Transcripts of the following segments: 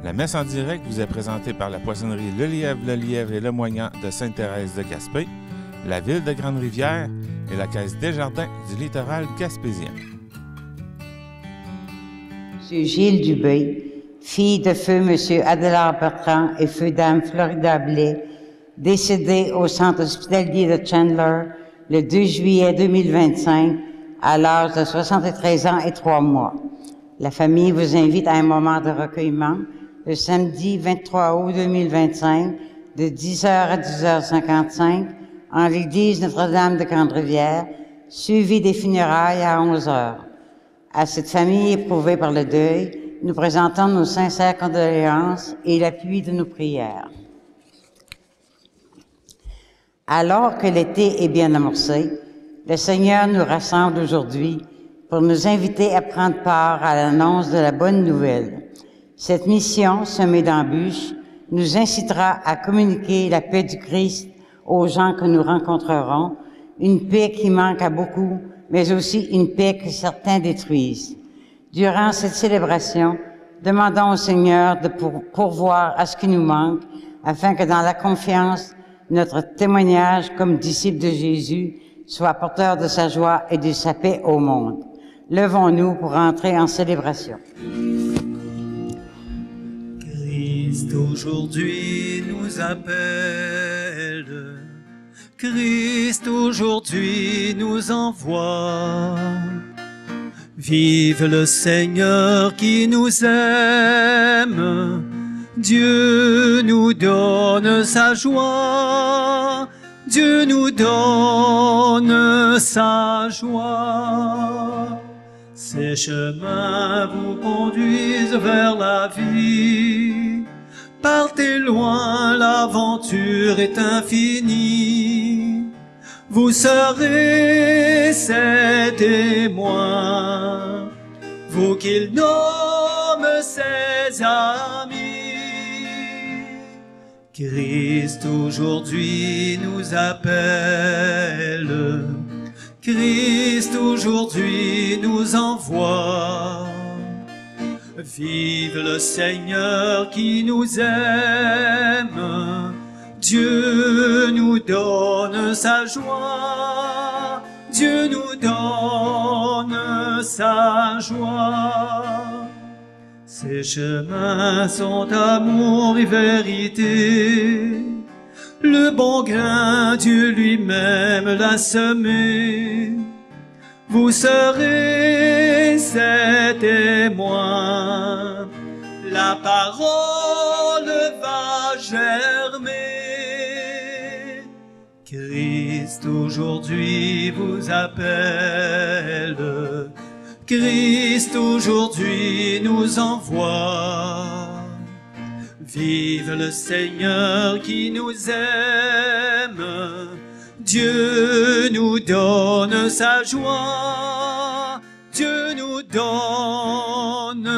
La messe en direct vous est présentée par la poissonnerie Le Lièvre et Le Moignant de Sainte-Thérèse de Gaspé, la ville de Grande-Rivière et la Caisse Desjardins du littoral gaspésien. M. Gilles Dubé, fille de feu M. Adélard Bertrand et feu dame Florida Blais, décédée au centre hospitalier de Chandler le 2 juillet 2025 à l'âge de 73 ans et 3 mois. La famille vous invite à un moment de recueillement le samedi 23 août 2025 de 10h à 10h55 en l'église Notre-Dame de Grande-Rivière, suivi des funérailles à 11h. À cette famille éprouvée par le deuil, nous présentons nos sincères condoléances et l'appui de nos prières. Alors que l'été est bien amorcé, le Seigneur nous rassemble aujourd'hui pour nous inviter à prendre part à l'annonce de la bonne nouvelle. Cette mission, semée d'embûches, nous incitera à communiquer la paix du Christ aux gens que nous rencontrerons, une paix qui manque à beaucoup, mais aussi une paix que certains détruisent. Durant cette célébration, demandons au Seigneur de pourvoir à ce qui nous manque, afin que dans la confiance, notre témoignage comme disciple de Jésus soit porteur de sa joie et de sa paix au monde. Levons-nous pour entrer en célébration. Christ aujourd'hui nous appelle, Christ aujourd'hui nous envoie. Vive le Seigneur qui nous aime, Dieu nous donne sa joie, Dieu nous donne sa joie. Ces chemins vous conduisent vers la vie. Partez loin, l'aventure est infinie. Vous serez ses témoins, vous qu'il nomme ses amis. Christ aujourd'hui nous appelle, Christ aujourd'hui nous envoie. Vive le Seigneur qui nous aime, Dieu nous donne sa joie, Dieu nous donne sa joie. Ces chemins sont amour et vérité, le bon grain Dieu lui-même l'a semé. Vous serez ses témoins, la parole va germer. Christ aujourd'hui vous appelle, Christ aujourd'hui nous envoie. Vive le Seigneur qui nous aime, Dieu nous donne sa joie, Dieu nous donne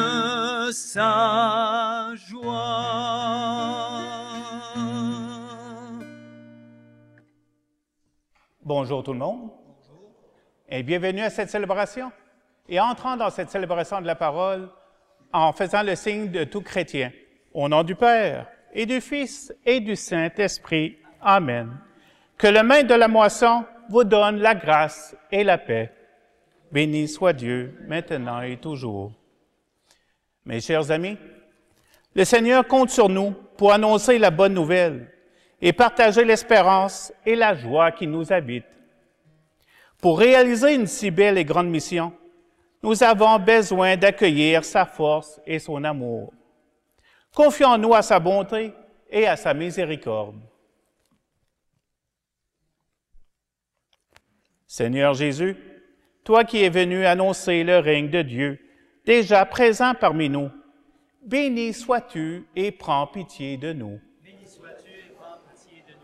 sa joie. Bonjour tout le monde. Et bienvenue à cette célébration. Et entrant dans cette célébration de la parole en faisant le signe de tout chrétien. Au nom du Père, et du Fils, et du Saint-Esprit. Amen. Que le maître de la moisson vous donne la grâce et la paix. Béni soit Dieu, maintenant et toujours. Mes chers amis, le Seigneur compte sur nous pour annoncer la bonne nouvelle et partager l'espérance et la joie qui nous habitent. Pour réaliser une si belle et grande mission, nous avons besoin d'accueillir sa force et son amour. Confions-nous à sa bonté et à sa miséricorde. Seigneur Jésus, toi qui es venu annoncer le règne de Dieu, déjà présent parmi nous, béni sois-tu et prends pitié de nous. Béni sois-tu et prends pitié de nous.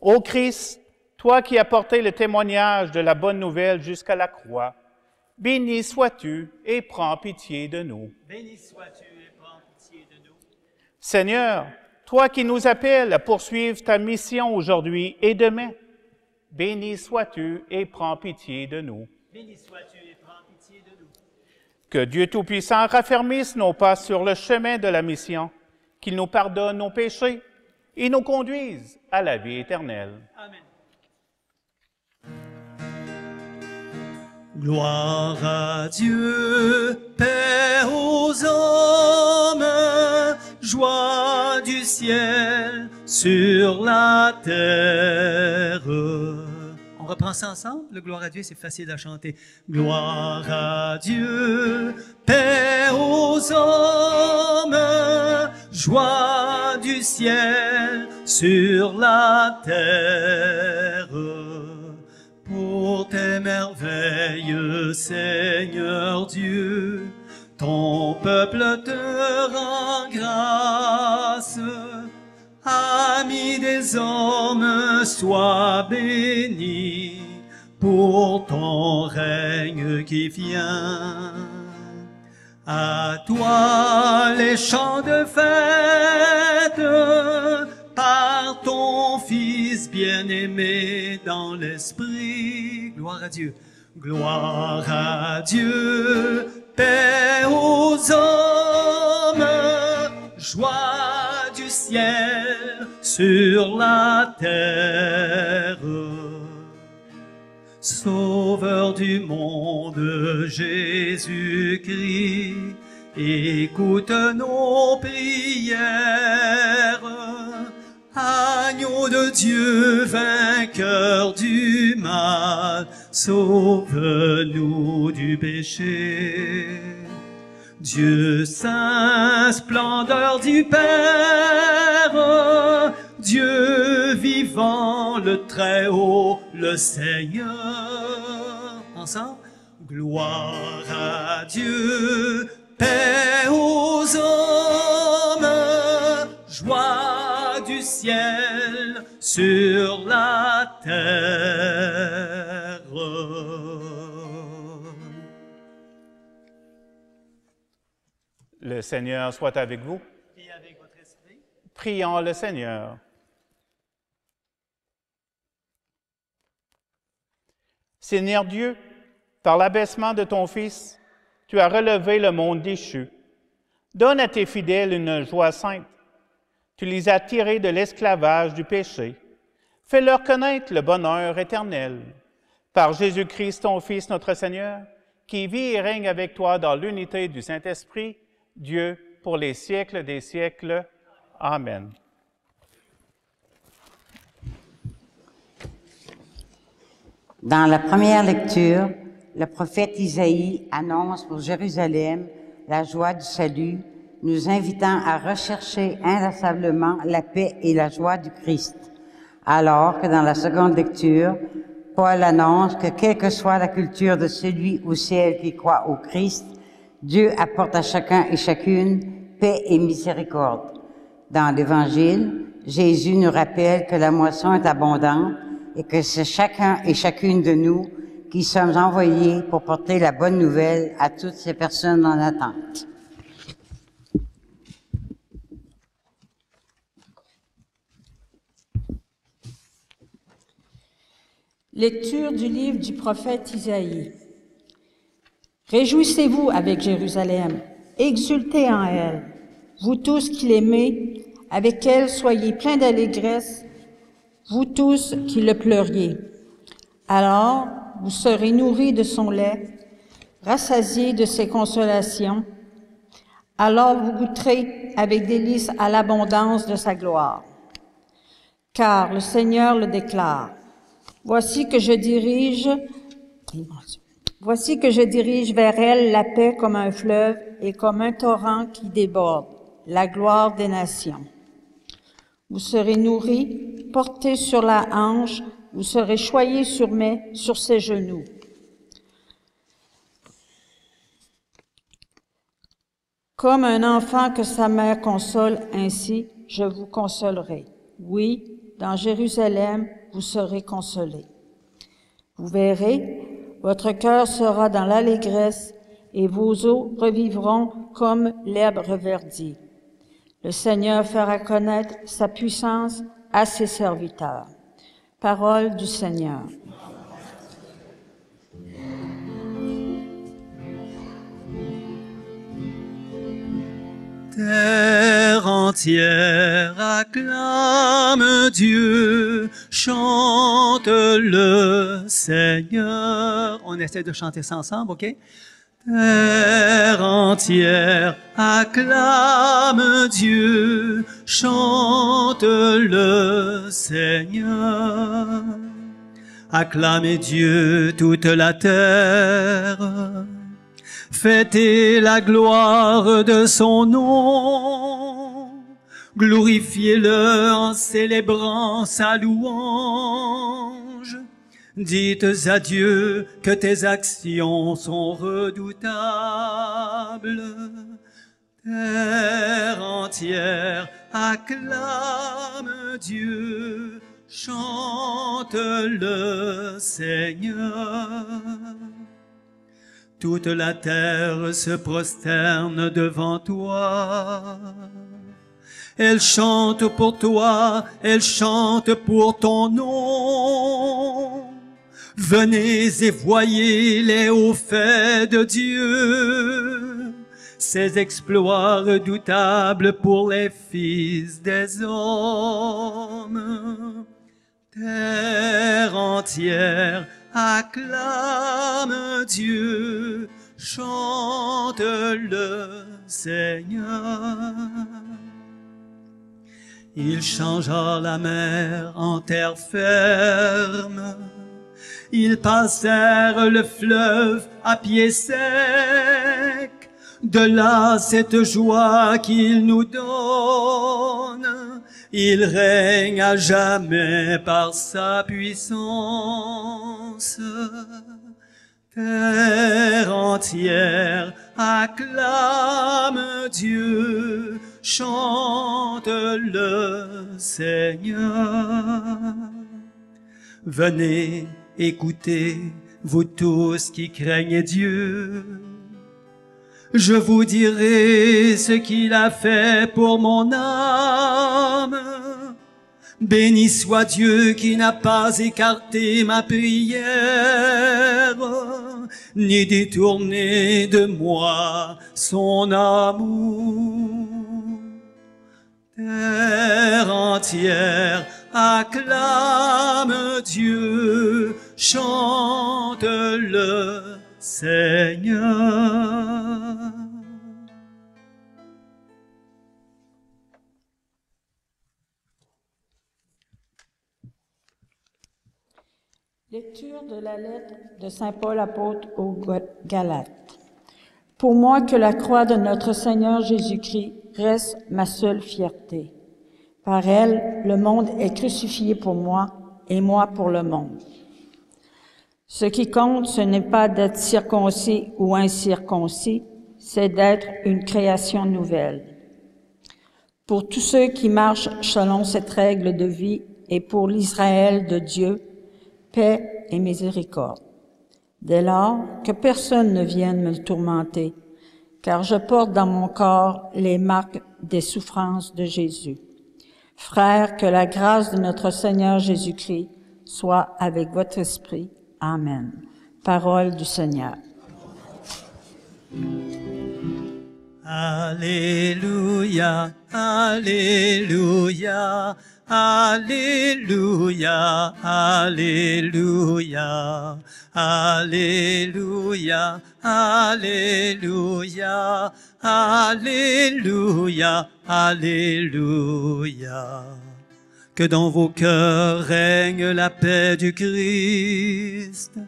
Ô Christ, toi qui as porté le témoignage de la bonne nouvelle jusqu'à la croix, béni sois-tu et prends pitié de nous. Béni sois-tu et prends pitié de nous. Seigneur, toi qui nous appelles à poursuivre ta mission aujourd'hui et demain, béni sois-tu et prends pitié de nous. Béni sois-tu et prends pitié de nous. Que Dieu Tout-Puissant raffermisse nos pas sur le chemin de la mission, qu'il nous pardonne nos péchés et nous conduise à la vie éternelle. Amen. Gloire à Dieu, paix aux hommes, joie du ciel sur la terre. On reprend ça ensemble? Le gloire à Dieu, c'est facile à chanter. Gloire à Dieu, paix aux hommes, joie du ciel sur la terre. Pour tes merveilles, Seigneur Dieu, ton peuple te rend grâce. Ami des hommes, sois béni pour ton règne qui vient. À toi les chants de fête, par ton Fils bien-aimé dans l'esprit. Gloire à Dieu. Gloire à Dieu, paix aux hommes, joie du ciel sur la terre. Sauveur du monde, Jésus-Christ, écoute nos prières. Agneau de Dieu, vainqueur du mal, sauve-nous du péché. Dieu saint, splendeur du Père, Dieu vivant, le Très-Haut, le Seigneur. Ensemble, gloire à Dieu, paix aux hommes, joie du ciel sur la terre. Le Seigneur soit avec vous. Et avec votre esprit. Prions le Seigneur. Seigneur Dieu, par l'abaissement de ton Fils, tu as relevé le monde déchu. Donne à tes fidèles une joie sainte. Tu les as tirés de l'esclavage du péché. Fais-leur connaître le bonheur éternel. Par Jésus-Christ, ton Fils, notre Seigneur, qui vit et règne avec toi dans l'unité du Saint-Esprit, Dieu, pour les siècles des siècles. Amen. Dans la première lecture, le prophète Isaïe annonce pour Jérusalem la joie du salut, nous invitant à rechercher inlassablement la paix et la joie du Christ. Alors que dans la seconde lecture, Paul annonce que quelle que soit la culture de celui ou celle qui croit au Christ, Dieu apporte à chacun et chacune paix et miséricorde. Dans l'Évangile, Jésus nous rappelle que la moisson est abondante et que c'est chacun et chacune de nous qui sommes envoyés pour porter la bonne nouvelle à toutes ces personnes en attente. Lecture du livre du prophète Isaïe. Réjouissez-vous avec Jérusalem, exultez en elle, vous tous qui l'aimez, avec elle soyez pleins d'allégresse, vous tous qui le pleuriez. Alors, vous serez nourris de son lait, rassasiés de ses consolations. Alors vous goûterez avec délice à l'abondance de sa gloire. Car le Seigneur le déclare. Voici que je dirige vers elle la paix comme un fleuve et comme un torrent qui déborde, la gloire des nations. Vous serez nourris, portés sur la hanche, vous serez choyés sur ses genoux. Comme un enfant que sa mère console, ainsi je vous consolerai. Oui, dans Jérusalem, vous serez consolés. Vous verrez, votre cœur sera dans l'allégresse et vos os revivront comme l'herbe reverdie. Le Seigneur fera connaître sa puissance à ses serviteurs. Parole du Seigneur. Terre entière acclame Dieu, chante le Seigneur. On essaie de chanter ça ensemble, OK? Terre entière acclame Dieu, chante le Seigneur. Acclamez Dieu toute la terre, fêtez la gloire de son nom, glorifiez-le en célébrant sa louange. Dites à Dieu que tes actions sont redoutables. Terre entière acclame Dieu, chante le Seigneur. Toute la terre se prosterne devant toi. Elle chante pour toi, elle chante pour ton nom. Venez et voyez les hauts faits de Dieu, ses exploits redoutables pour les fils des hommes. Terre entière acclame Dieu, chante le Seigneur. Il changea la mer en terre ferme, ils passèrent le fleuve à pied sec. De là cette joie qu'il nous donne, il règne à jamais par sa puissance. Terre entière acclame Dieu, chante le Seigneur. Venez, écoutez, vous tous qui craignez Dieu. Je vous dirai ce qu'il a fait pour mon âme. Béni soit Dieu qui n'a pas écarté ma prière, ni détourné de moi son amour. Terre entière acclame Dieu, chante le Seigneur. Lecture de la lettre de Saint Paul apôtre aux Galates. Pour moi que la croix de notre Seigneur Jésus-Christ reste ma seule fierté. Par elle, le monde est crucifié pour moi et moi pour le monde. Ce qui compte, ce n'est pas d'être circoncis ou incirconcis, c'est d'être une création nouvelle. Pour tous ceux qui marchent selon cette règle de vie et pour l'Israël de Dieu, paix et miséricorde. Dès lors, que personne ne vienne me tourmenter, car je porte dans mon corps les marques des souffrances de Jésus. Frères, que la grâce de notre Seigneur Jésus-Christ soit avec votre esprit. Amen. Parole du Seigneur. Alléluia, alléluia, alléluia, alléluia, alléluia, alléluia, alléluia, alléluia. Que dans vos cœurs règne la paix du Christ,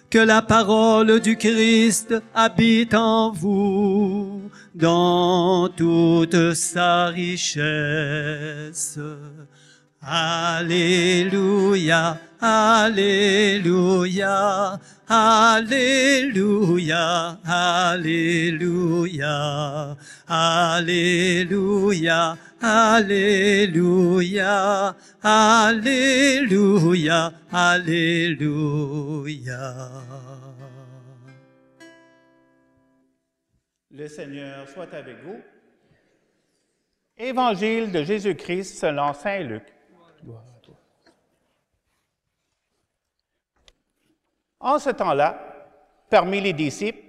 que la parole du Christ habite en vous dans toute sa richesse. Alléluia, alléluia, alléluia, alléluia, alléluia, alléluia, alléluia, alléluia. Le Seigneur soit avec vous. Évangile de Jésus-Christ selon saint Luc. En ce temps-là, parmi les disciples,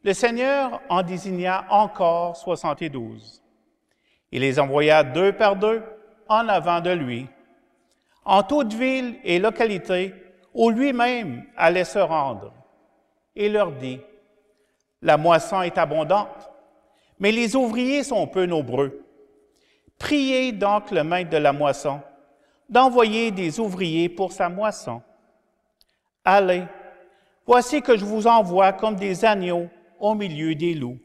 le Seigneur en désigna encore 72 Il les envoya 2 par 2 en avant de lui, en toute ville et localité où lui-même allait se rendre, et leur dit, « La moisson est abondante, mais les ouvriers sont peu nombreux. Priez donc le maître de la moisson d'envoyer des ouvriers pour sa moisson. Allez, voici que je vous envoie comme des agneaux au milieu des loups.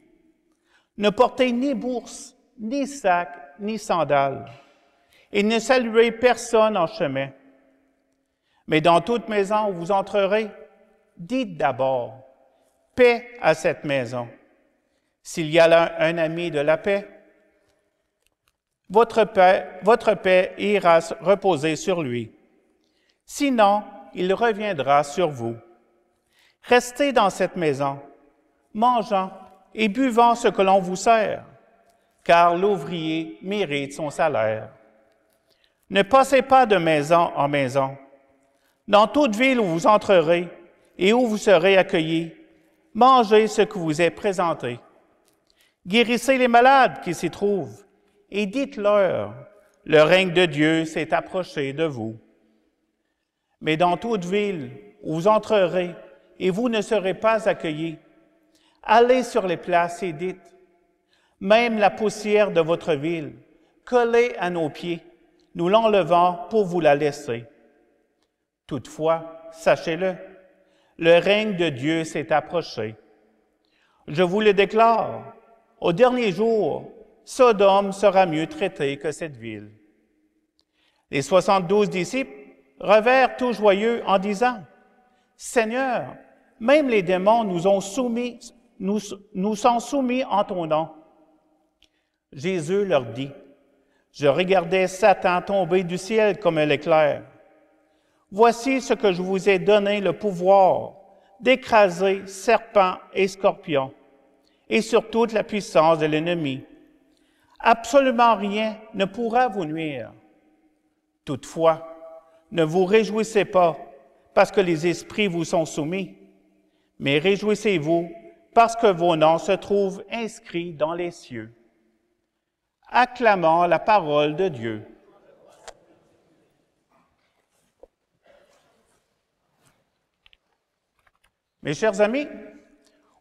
Ne portez ni bourse, ni sac, ni sandales, et ne saluez personne en chemin. Mais dans toute maison où vous entrerez, dites d'abord, paix à cette maison. S'il y a là un ami de la paix, votre paix ira reposer sur lui. Sinon, il reviendra sur vous. Restez dans cette maison, mangeant et buvant ce que l'on vous sert, car l'ouvrier mérite son salaire. Ne passez pas de maison en maison. Dans toute ville où vous entrerez et où vous serez accueillis, mangez ce que vous est présenté. Guérissez les malades qui s'y trouvent et dites-leur, le règne de Dieu s'est approché de vous. Mais dans toute ville où vous entrerez et vous ne serez pas accueillis, allez sur les places et dites, même la poussière de votre ville, collée à nos pieds, nous l'enlevons pour vous la laisser. Toutefois, sachez-le, le règne de Dieu s'est approché. Je vous le déclare, au dernier jour, Sodome sera mieux traitée que cette ville. Les 72 disciples revinrent tout joyeux en disant, « Seigneur, même les démons nous sont soumis en ton nom. » Jésus leur dit, « Je regardais Satan tomber du ciel comme un éclair. Voici ce que je vous ai donné le pouvoir d'écraser serpents et scorpions, et sur toute la puissance de l'ennemi. Absolument rien ne pourra vous nuire. Toutefois, ne vous réjouissez pas parce que les esprits vous sont soumis, mais réjouissez-vous parce que vos noms se trouvent inscrits dans les cieux. » Acclamons la parole de Dieu. Mes chers amis,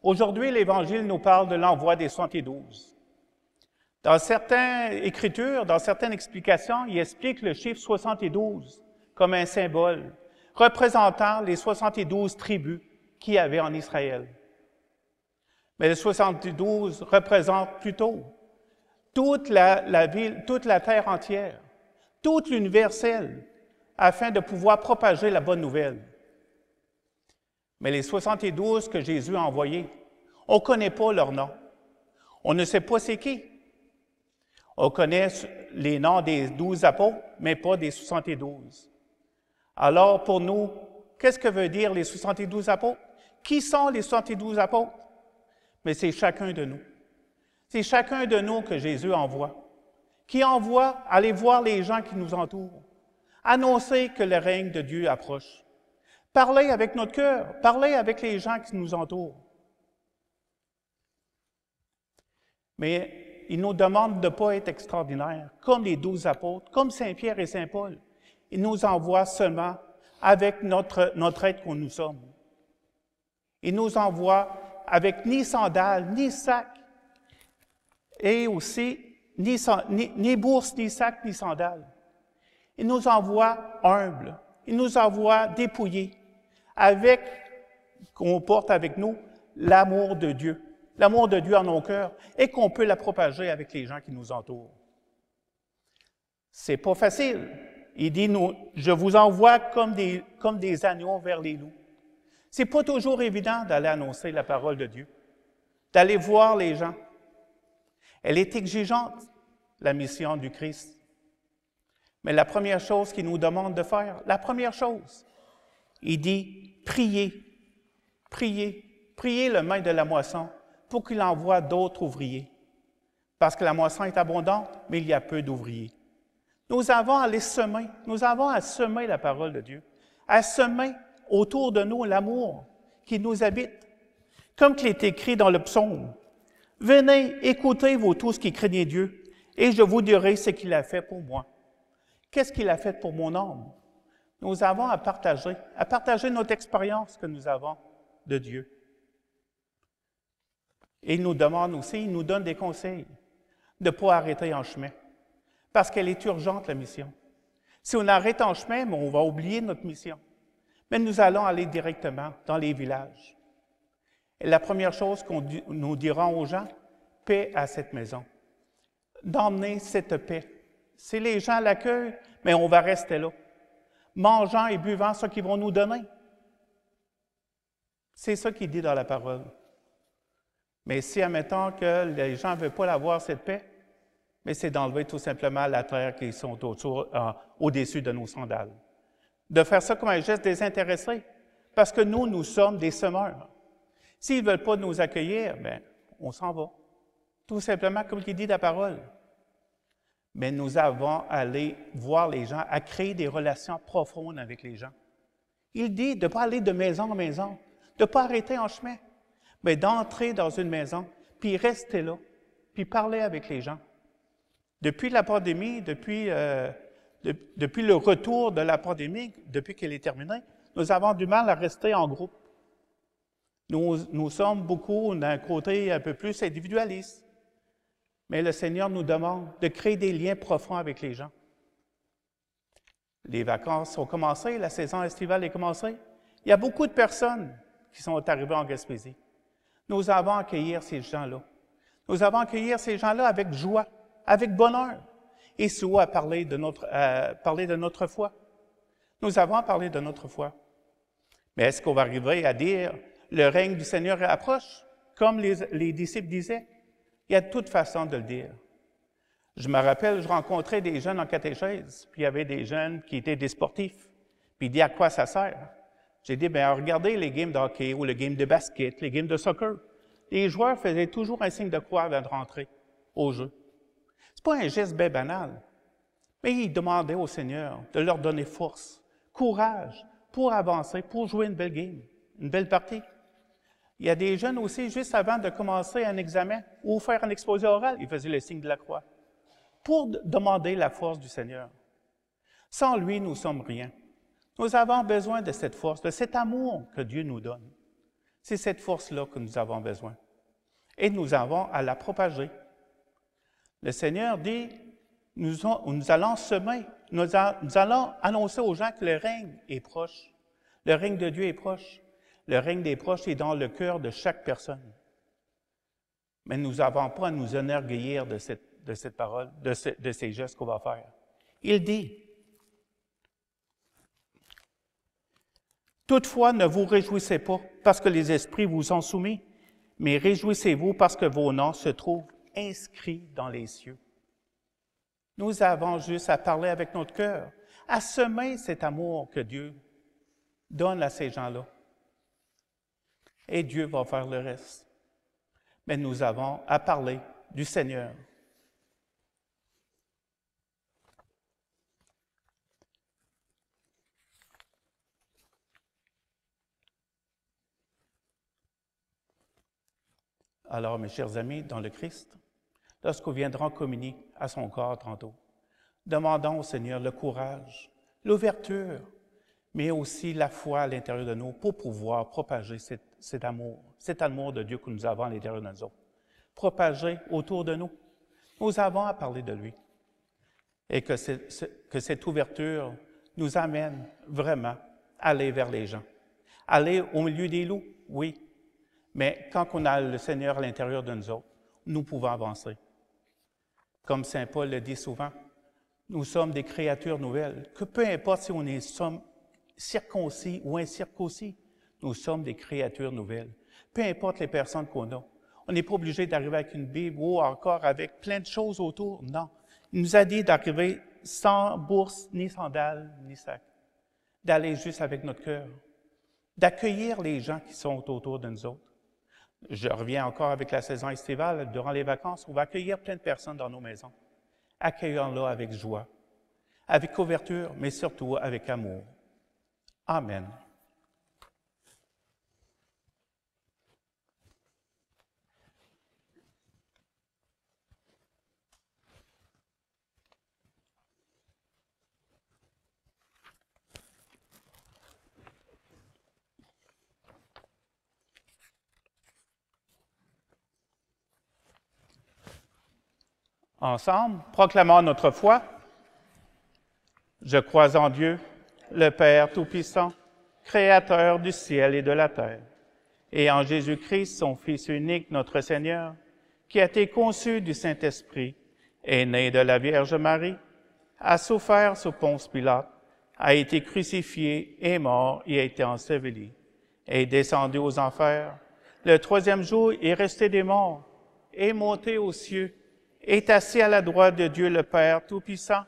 aujourd'hui, l'Évangile nous parle de l'envoi des 72. Dans certaines écritures, dans certaines explications, il explique le chiffre 72 comme un symbole représentant les 72 tribus qu'il y avait en Israël. Mais le 72 représente plutôt toute la ville, toute la terre entière, tout l'universel, afin de pouvoir propager la bonne nouvelle. Mais les 72 que Jésus a envoyés, on ne connaît pas leur nom. On ne sait pas c'est qui. On connaît les noms des 12 apôtres, mais pas des 72. Alors, pour nous, qu'est-ce que veut dire les 72 apôtres? Qui sont les 72 apôtres? Mais c'est chacun de nous. C'est chacun de nous que Jésus envoie, qui envoie aller voir les gens qui nous entourent, annoncer que le règne de Dieu approche. Parler avec notre cœur, parler avec les gens qui nous entourent. Mais il nous demande de ne pas être extraordinaires, comme les 12 apôtres, comme Saint-Pierre et Saint-Paul. Il nous envoie seulement avec notre être que nous sommes. Il nous envoie avec ni sandales, ni sac, et aussi ni bourse, ni sac, ni sandales. Il nous envoie humbles, il nous envoie dépouillés, qu'on porte avec nous l'amour de Dieu en nos cœurs, et qu'on peut la propager avec les gens qui nous entourent. C'est pas facile. Il dit, je vous envoie comme des agneaux vers les loups. C'est pas toujours évident d'aller annoncer la parole de Dieu, d'aller voir les gens. Elle est exigeante, la mission du Christ. Mais la première chose qu'il nous demande de faire, la première chose, il dit, priez le maître de la moisson pour qu'il envoie d'autres ouvriers. Parce que la moisson est abondante, mais il y a peu d'ouvriers. Nous avons à les semer, nous avons à semer la parole de Dieu, à semer autour de nous l'amour qui nous habite. Comme il est écrit dans le psaume, « Venez, écoutez, vous tous qui craignez Dieu, et je vous dirai ce qu'il a fait pour moi. Qu'est-ce qu'il a fait pour mon âme? Nous avons à partager notre expérience que nous avons de Dieu. Et il nous demande aussi, il nous donne des conseils de ne pas arrêter en chemin, parce qu'elle est urgente, la mission. Si on arrête en chemin, on va oublier notre mission. Mais nous allons aller directement dans les villages. Et la première chose qu'on nous dira aux gens, paix à cette maison. D'emmener cette paix. Si les gens l'accueillent, mais on va rester là, mangeant et buvant ce qu'ils vont nous donner. C'est ça qu'il dit dans la parole. Mais si, admettons que les gens ne veulent pas l'avoir, cette paix, mais c'est d'enlever tout simplement la terre qui sont au-dessus de nos sandales. De faire ça comme un geste désintéressé, parce que nous sommes des semeurs. S'ils ne veulent pas nous accueillir, bien, on s'en va. Tout simplement comme il dit la parole. Mais nous avons à aller voir les gens, à créer des relations profondes avec les gens. Il dit de ne pas aller de maison en maison, de ne pas arrêter en chemin, mais d'entrer dans une maison, puis rester là, puis parler avec les gens. Depuis la pandémie, depuis le retour de la pandémie, depuis qu'elle est terminée, nous avons du mal à rester en groupe. Nous sommes beaucoup d'un côté un peu plus individualiste. Mais le Seigneur nous demande de créer des liens profonds avec les gens. Les vacances ont commencé, la saison estivale est commencée. Il y a beaucoup de personnes qui sont arrivées en Gaspésie. Nous avons à accueillir ces gens-là. Nous avons à accueillir ces gens-là avec joie, avec bonheur, et souvent à parler de notre foi. Nous avons à parler de notre foi. Mais est-ce qu'on va arriver à dire « le règne du Seigneur approche », comme les disciples disaient? Il y a toute façon de le dire. Je me rappelle, je rencontrais des jeunes en catéchèse, puis il y avait des jeunes qui étaient des sportifs. Puis ils disaient « à quoi ça sert? » J'ai dit « bien, regardez les games de hockey ou les games de basket, les games de soccer. » Les joueurs faisaient toujours un signe de croix avant de rentrer au jeu. Ce n'est pas un geste bien banal, mais ils demandaient au Seigneur de leur donner force, courage pour avancer, pour jouer une belle game, une belle partie. Il y a des jeunes aussi, juste avant de commencer un examen ou faire un exposé oral, ils faisaient le signe de la croix pour demander la force du Seigneur. Sans lui, nous ne sommes rien. Nous avons besoin de cette force, de cet amour que Dieu nous donne. C'est cette force-là que nous avons besoin. Et nous avons à la propager. Le Seigneur dit, nous allons semer, nous allons annoncer aux gens que le règne est proche. Le règne de Dieu est proche. Le règne des proches est dans le cœur de chaque personne. Mais nous n'avons pas à nous enorgueillir de cette parole, de ces gestes qu'on va faire. Il dit, « Toutefois, ne vous réjouissez pas parce que les esprits vous sont soumis, mais réjouissez-vous parce que vos noms se trouvent inscrits dans les cieux. » Nous avons juste à parler avec notre cœur, à semer cet amour que Dieu donne à ces gens-là. Et Dieu va faire le reste. Mais nous avons à parler du Seigneur. Alors, mes chers amis, dans le Christ, lorsqu'on viendra communier à son corps tantôt, demandons au Seigneur le courage, l'ouverture, mais aussi la foi à l'intérieur de nous pour pouvoir propager cet amour de Dieu que nous avons à l'intérieur de nous autres. Propager autour de nous. Nous avons à parler de lui. Et que cette ouverture nous amène vraiment à aller vers les gens. Aller au milieu des loups, oui. Mais quand on a le Seigneur à l'intérieur de nous autres, nous pouvons avancer. Comme Saint Paul le dit souvent, nous sommes des créatures nouvelles. Que peu importe si on sommes circoncis ou incirconcis, nous sommes des créatures nouvelles. Peu importe les personnes qu'on a. On n'est pas obligé d'arriver avec une Bible ou encore avec plein de choses autour. Non. Il nous a dit d'arriver sans bourse, ni sandales, ni sac. D'aller juste avec notre cœur. D'accueillir les gens qui sont autour de nous autres. Je reviens encore avec la saison estivale. Durant les vacances, on va accueillir plein de personnes dans nos maisons. Accueillons-les avec joie, avec ouverture, mais surtout avec amour. Amen. Ensemble, proclamons notre foi. Je crois en Dieu, le Père Tout-Puissant, Créateur du ciel et de la terre, et en Jésus-Christ, son Fils unique, notre Seigneur, qui a été conçu du Saint-Esprit, est né de la Vierge Marie, a souffert sous Ponce Pilate, a été crucifié, est mort et a été enseveli, est descendu aux enfers. Le troisième jour est resté des morts, est monté aux cieux, est assis à la droite de Dieu le Père Tout-Puissant,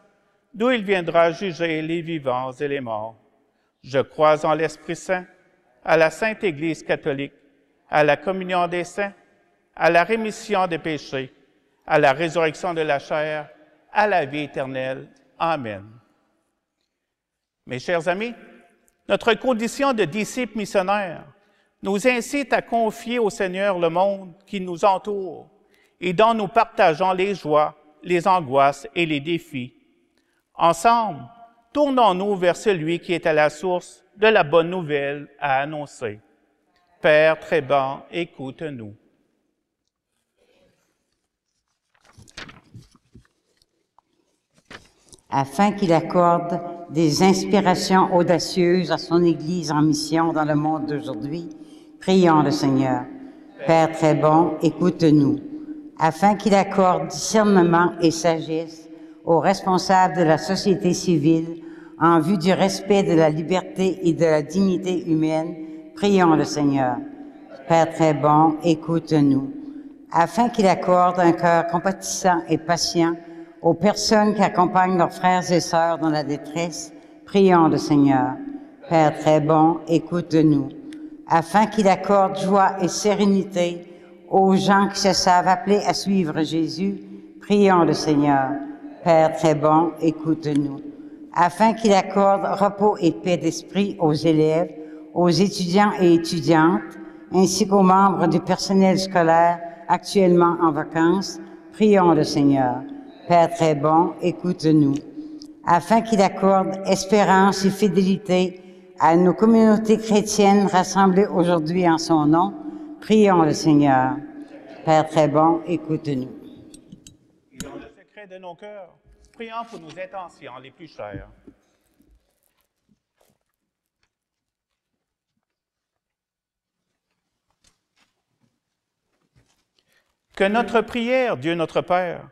d'où il viendra juger les vivants et les morts. Je crois en l'Esprit Saint, à la Sainte Église catholique, à la communion des saints, à la rémission des péchés, à la résurrection de la chair, à la vie éternelle. Amen. Mes chers amis, notre condition de disciples missionnaires nous incite à confier au Seigneur le monde qui nous entoure et dont nous partageons les joies, les angoisses et les défis. Ensemble, tournons-nous vers celui qui est à la source de la bonne nouvelle à annoncer. Père très bon, écoute-nous. Afin qu'il accorde des inspirations audacieuses à son Église en mission dans le monde d'aujourd'hui, prions le Seigneur. Père très bon, écoute-nous. Afin qu'il accorde discernement et sagesse aux responsables de la société civile en vue du respect de la liberté et de la dignité humaine, prions le Seigneur. Père très bon, écoute-nous. Afin qu'il accorde un cœur compatissant et patient aux personnes qui accompagnent leurs frères et sœurs dans la détresse, prions le Seigneur. Père très bon, écoute-nous. Afin qu'il accorde joie et sérénité aux gens qui se savent appelés à suivre Jésus, prions le Seigneur. Père très bon, écoute-nous. Afin qu'il accorde repos et paix d'esprit aux élèves, aux étudiants et étudiantes, ainsi qu'aux membres du personnel scolaire actuellement en vacances, prions le Seigneur. Père très bon, écoute-nous. Afin qu'il accorde espérance et fidélité à nos communautés chrétiennes rassemblées aujourd'hui en son nom, prions le Seigneur. Père très bon, écoute-nous. Et dans le secret de nos cœurs, prions pour nos intentions les plus chères. Que notre prière, Dieu notre Père,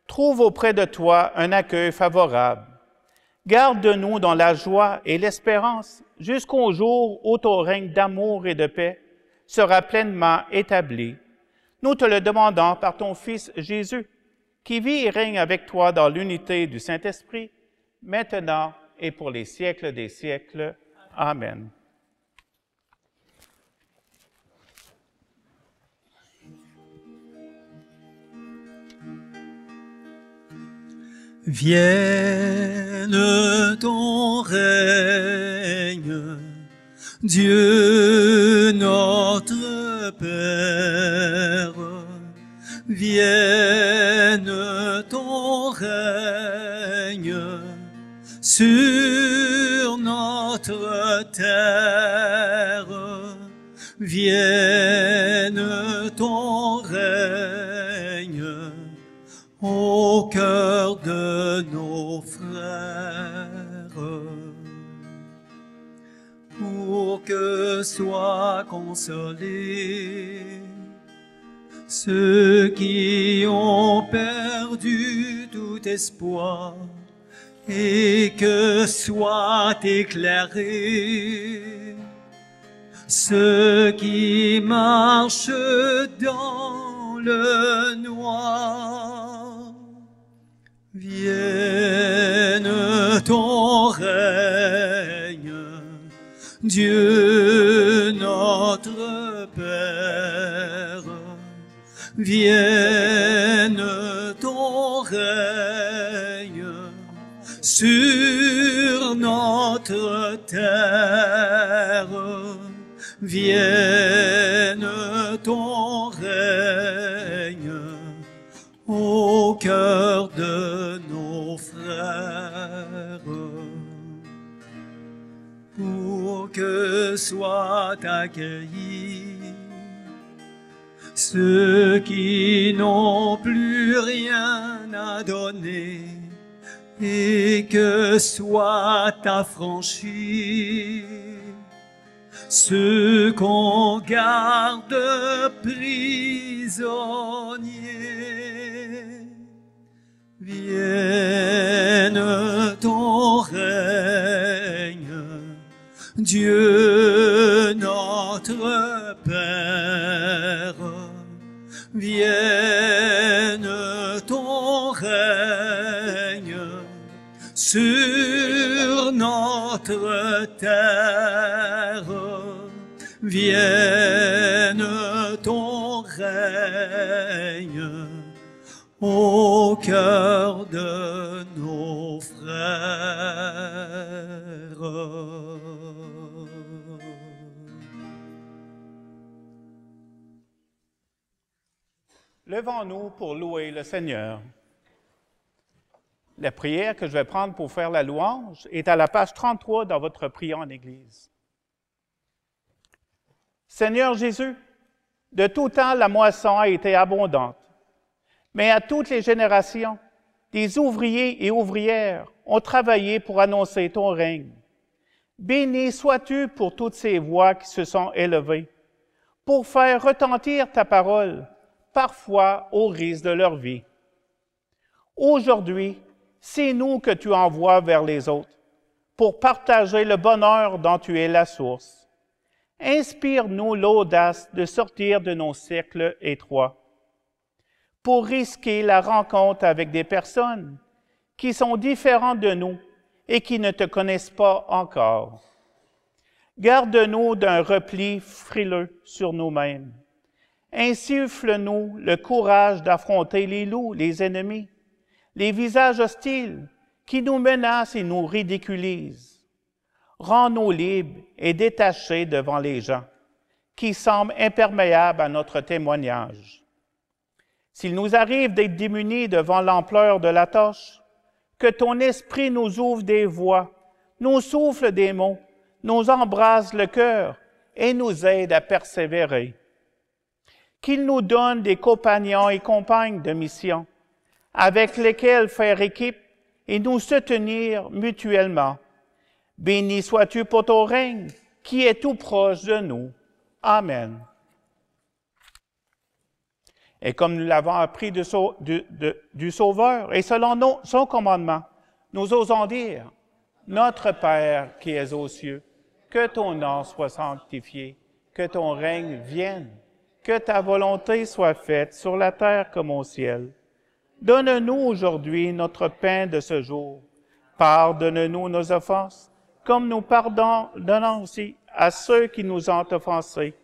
trouve auprès de toi un accueil favorable. Garde-nous dans la joie et l'espérance jusqu'au jour où ton règne d'amour et de paix sera pleinement établi. Nous te le demandons par ton Fils Jésus, qui vit et règne avec toi dans l'unité du Saint-Esprit, maintenant et pour les siècles des siècles. Amen. Vienne ton règne, Dieu notre Père. Vienne ton règne sur notre terre. Vienne ton règne au cœur de nos frères, pour que soient consolés ceux qui ont perdu tout espoir, et que soient éclairés ceux qui marchent dans le noir. Vienne ton règne, Dieu notre Père. Vienne ton règne sur notre terre. Vienne ton règne au cœur de nos frères, pour que soient accueillis ceux qui n'ont plus rien à donner et que soit affranchi, ceux qu'on garde prisonniers. Vienne ton règne, Dieu notre Père. Vienne ton règne sur notre terre. Vienne ton règne au cœur de nos frères. Levons-nous pour louer le Seigneur. La prière que je vais prendre pour faire la louange est à la page 33 dans votre prière en Église. Seigneur Jésus, de tout temps la moisson a été abondante, mais à toutes les générations, des ouvriers et ouvrières ont travaillé pour annoncer ton règne. Béni sois-tu pour toutes ces voix qui se sont élevées, pour faire retentir ta parole, parfois au risque de leur vie. Aujourd'hui, c'est nous que tu envoies vers les autres, pour partager le bonheur dont tu es la source. Inspire-nous l'audace de sortir de nos cercles étroits, pour risquer la rencontre avec des personnes qui sont différentes de nous et qui ne te connaissent pas encore. Garde-nous d'un repli frileux sur nous-mêmes. Insuffle-nous le courage d'affronter les loups, les ennemis, les visages hostiles qui nous menacent et nous ridiculisent. Rends-nous libres et détachés devant les gens qui semblent imperméables à notre témoignage. S'il nous arrive d'être démunis devant l'ampleur de la tâche, que ton esprit nous ouvre des voies, nous souffle des mots, nous embrase le cœur et nous aide à persévérer. Qu'il nous donne des compagnons et compagnes de mission, avec lesquels faire équipe et nous soutenir mutuellement. Béni sois-tu pour ton règne, qui est tout proche de nous. Amen. Et comme nous l'avons appris du Sauveur, et selon son commandement, nous osons dire, Notre Père qui es aux cieux, que ton nom soit sanctifié, que ton règne vienne, que ta volonté soit faite sur la terre comme au ciel. Donne-nous aujourd'hui notre pain de ce jour. Pardonne-nous nos offenses, comme nous pardonnons aussi à ceux qui nous ont offensés.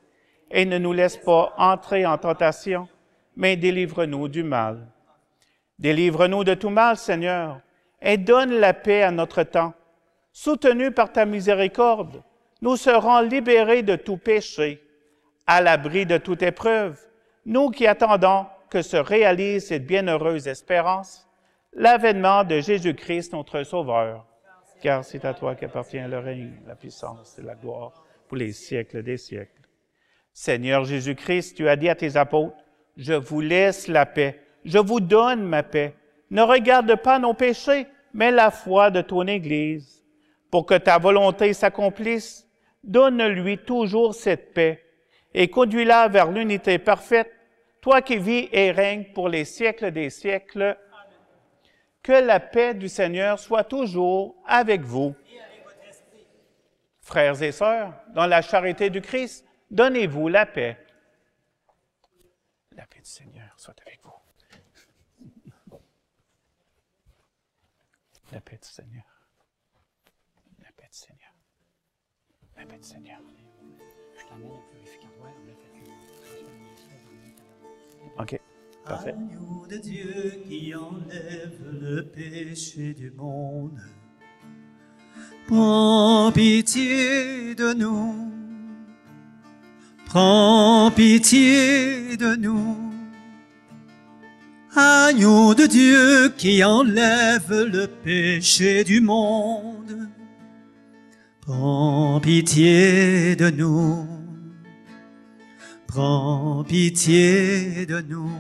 Et ne nous laisse pas entrer en tentation, mais délivre-nous du mal. Délivre-nous de tout mal, Seigneur, et donne la paix à notre temps. Soutenus par ta miséricorde, nous serons libérés de tout péché, à l'abri de toute épreuve, nous qui attendons que se réalise cette bienheureuse espérance, l'avènement de Jésus-Christ, notre Sauveur. Car c'est à toi qu'appartient le règne, la puissance et la gloire pour les siècles des siècles. Seigneur Jésus-Christ, tu as dit à tes apôtres, « Je vous laisse la paix, je vous donne ma paix. Ne regarde pas nos péchés, mais la foi de ton Église. Pour que ta volonté s'accomplisse, donne-lui toujours cette paix et conduis-la vers l'unité parfaite, toi qui vis et règnes pour les siècles des siècles. Que la paix du Seigneur soit toujours avec vous. Frères et sœurs, dans la charité du Christ, donnez-vous la paix. La paix du Seigneur soit avec vous. La paix du Seigneur. La paix du Seigneur. La paix du Seigneur. Je t'amène un purificateur, OK, parfait. Agneau de Dieu qui enlève le péché du monde, prends pitié de nous. Prends pitié de nous. Agneau de Dieu qui enlève le péché du monde, prends pitié de nous. prends pitié de nous.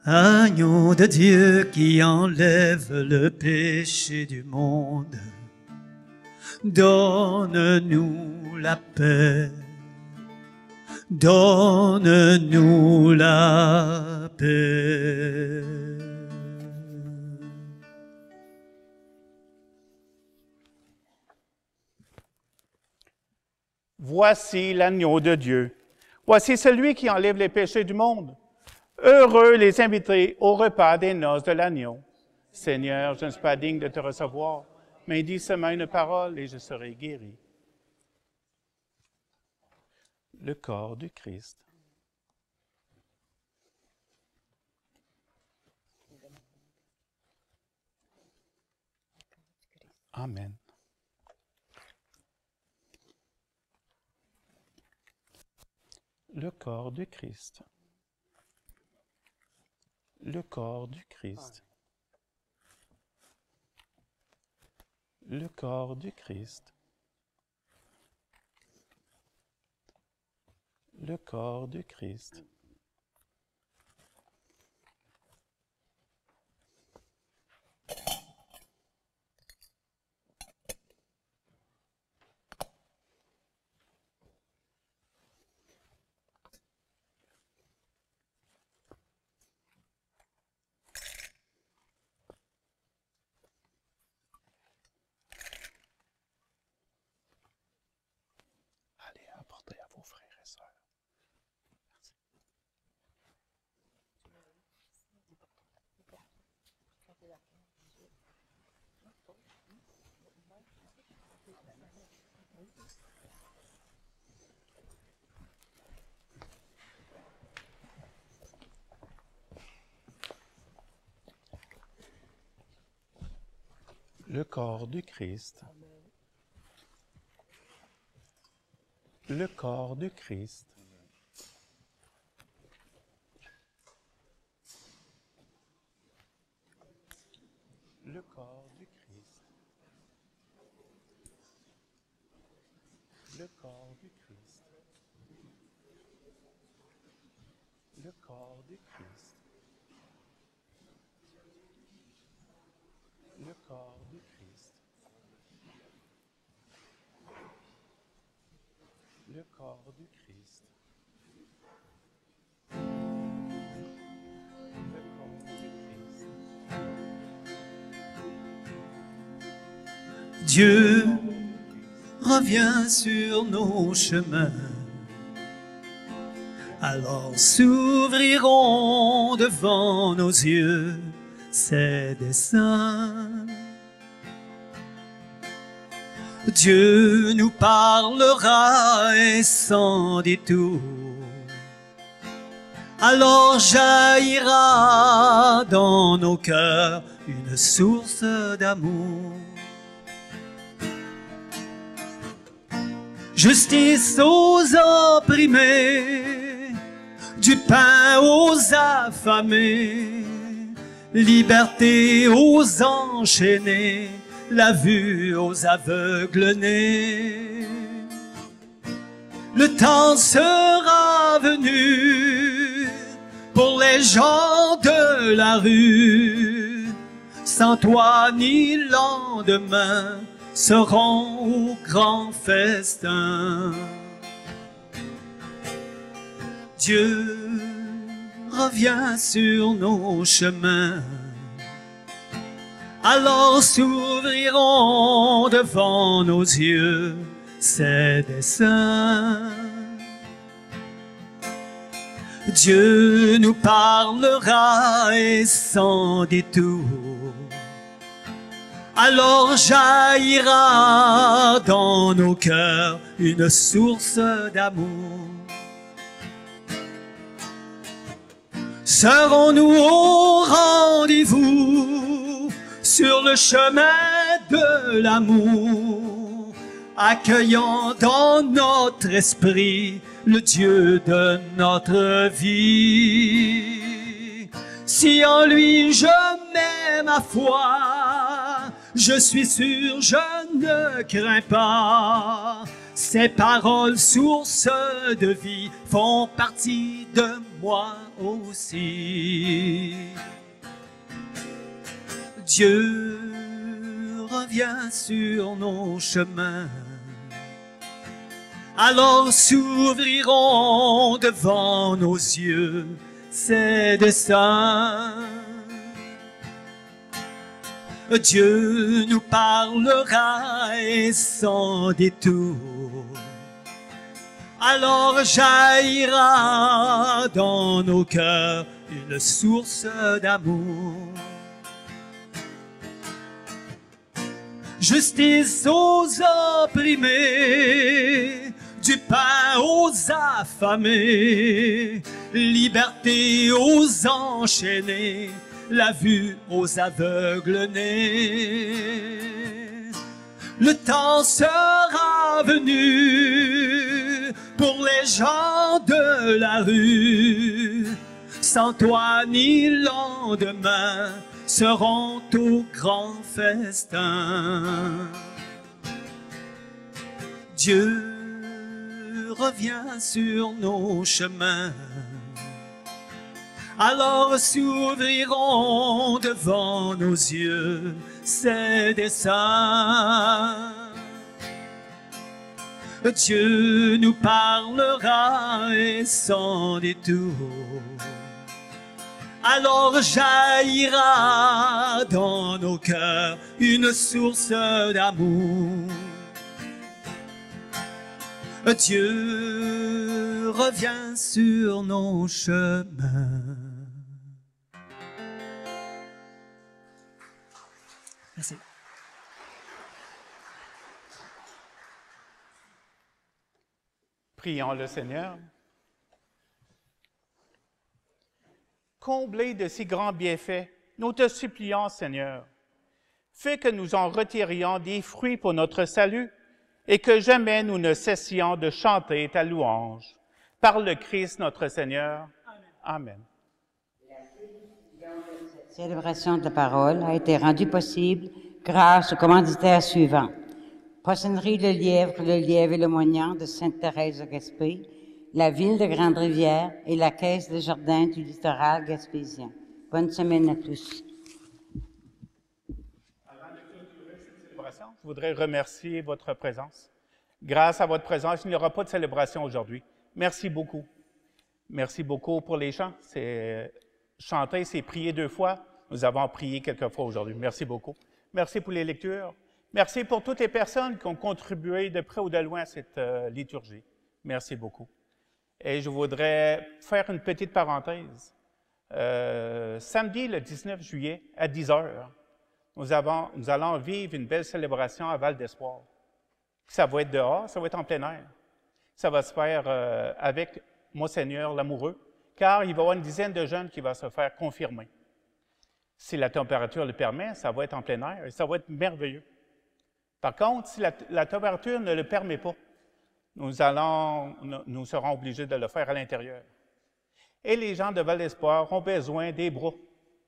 Agneau de Dieu qui enlève le péché du monde, donne-nous la paix, donne-nous la paix. Voici l'agneau de Dieu. Voici celui qui enlève les péchés du monde. Heureux les invités au repas des noces de l'agneau. Seigneur, je ne suis pas digne de te recevoir, mais dis seulement une parole et je serai guéri. Le corps du Christ. Amen. Le corps du Christ. Le corps du Christ. Le corps du Christ. Le corps du Christ. Allez, apportez à vos frères et sœurs. Merci. Le corps du Christ. Le corps du Christ. Le corps du Christ. Le corps du Christ. Le corps du Christ. Le corps du Christ. Le corps du Christ. Le corps du Christ. Dieu revient sur nos chemins, alors s'ouvriront devant nos yeux ses desseins. Dieu nous parlera et sans détour, alors jaillira dans nos cœurs une source d'amour. Justice aux opprimés, du pain aux affamés, liberté aux enchaînés, la vue aux aveugles-nés. Le temps sera venu pour les gens de la rue, sans toi ni lendemain seront au grand festin. Dieu revient sur nos chemins, alors s'ouvriront devant nos yeux ses desseins. Dieu nous parlera et sans détour, alors jaillira dans nos cœurs une source d'amour. Serons-nous au rendez-vous sur le chemin de l'amour, accueillant dans notre esprit le Dieu de notre vie? Si en lui je mets ma foi, je suis sûr, je ne crains pas. Ces paroles, source de vie, font partie de moi aussi. Dieu revient sur nos chemins, alors s'ouvriront devant nos yeux ses desseins. Dieu nous parlera et sans détour, alors jaillira dans nos cœurs une source d'amour. Justice aux opprimés, du pain aux affamés, liberté aux enchaînés, la vue aux aveugles nés. Le temps sera venu pour les gens de la rue. Sans toi ni lendemain seront au grand festin. Dieu revient sur nos chemins, alors s'ouvriront devant nos yeux ses desseins. Dieu nous parlera et sans détour, alors jaillira dans nos cœurs une source d'amour. Dieu revient sur nos chemins. Merci. Prions le Seigneur. Comblés de si grands bienfaits, nous te supplions, Seigneur, fais que nous en retirions des fruits pour notre salut et que jamais nous ne cessions de chanter ta louange. Par le Christ notre Seigneur. Amen. Cette célébration de la parole a été rendue possible grâce aux commanditaires suivants. Poissonnerie Le Lièvre et le Moignant de Sainte-Thérèse de Gaspé, la Ville de Grande-Rivière et la Caisse des Jardins du littoral gaspésien. Bonne semaine à tous. Avant de clôturer cette célébration, je voudrais remercier votre présence. Grâce à votre présence, il n'y aura pas de célébration aujourd'hui. Merci beaucoup. Merci beaucoup pour les chants. Chanter, c'est prier 2 fois. Nous avons prié quelques fois aujourd'hui. Merci beaucoup. Merci pour les lectures. Merci pour toutes les personnes qui ont contribué de près ou de loin à cette liturgie. Merci beaucoup. Et je voudrais faire une petite parenthèse. Samedi, le 19 juillet, à 10 heures, nous allons vivre une belle célébration à Val d'Espoir. Ça va être dehors, ça va être en plein air. Ça va se faire avec Monseigneur Lamoureux, car il va y avoir une dizaine de jeunes qui vont se faire confirmer. Si la température le permet, ça va être en plein air et ça va être merveilleux. Par contre, si la température ne le permet pas, nous serons obligés de le faire à l'intérieur. Et les gens de Val d'Espoir ont besoin des bras,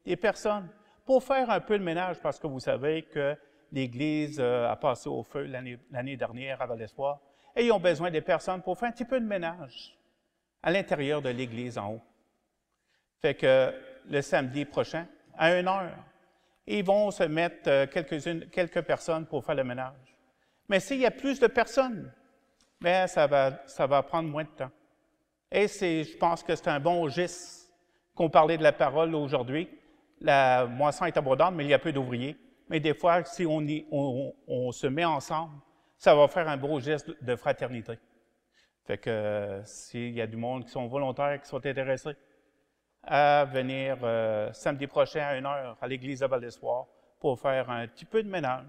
des personnes, pour faire un peu de ménage, parce que vous savez que l'Église a passé au feu l'année dernière à Val d'Espoir, et ils ont besoin des personnes pour faire un petit peu de ménage à l'intérieur de l'Église en haut. Fait que le samedi prochain, à 1 heure, ils vont se mettre quelques personnes pour faire le ménage. Mais s'il y a plus de personnes, bien, ça va prendre moins de temps. Et je pense que c'est un bon geste qu'on parlait de la parole aujourd'hui. La moisson est abondante, mais il y a peu d'ouvriers. Mais des fois, si on se met ensemble, ça va faire un beau geste de fraternité. Fait que s'il y a du monde qui sont volontaires, qui sont intéressés à venir samedi prochain à 1 heure à l'église de Val d'Espoir pour faire un petit peu de ménage,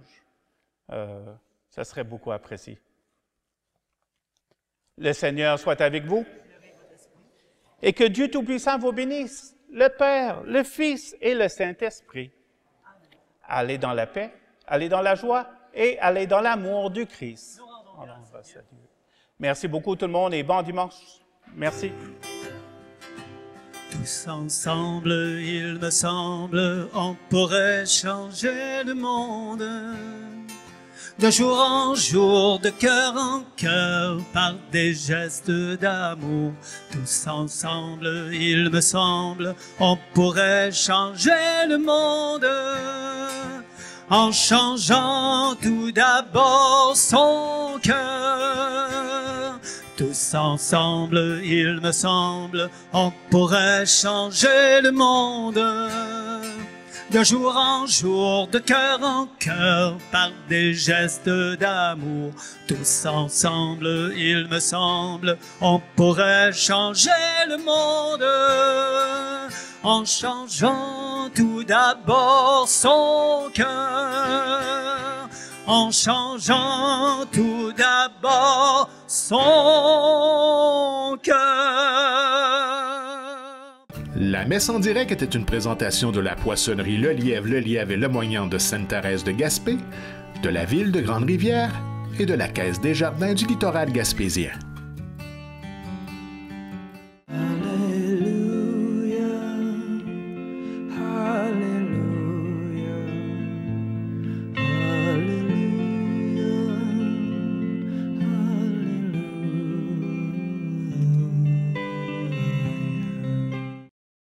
ça serait beaucoup apprécié. Le Seigneur soit avec vous et que Dieu Tout-Puissant vous bénisse, le Père, le Fils et le Saint-Esprit. Allez dans la paix, allez dans la joie et allez dans l'amour du Christ. Merci beaucoup tout le monde et bon dimanche. Merci. Tous ensemble, il me semble, on pourrait changer le monde. De jour en jour, de cœur en cœur, par des gestes d'amour, tous ensemble, il me semble, on pourrait changer le monde. En changeant tout d'abord son cœur. Tous ensemble, il me semble, on pourrait changer le monde. De jour en jour, de cœur en cœur, par des gestes d'amour. Tous ensemble, il me semble, on pourrait changer le monde. En changeant tout d'abord son cœur. En changeant tout d'abord son cœur. La messe en direct était une présentation de la poissonnerie Le Lièvre et Le Moignant de Sainte-Thérèse de Gaspé, de la ville de Grande-Rivière et de la Caisse des Jardins du littoral gaspésien.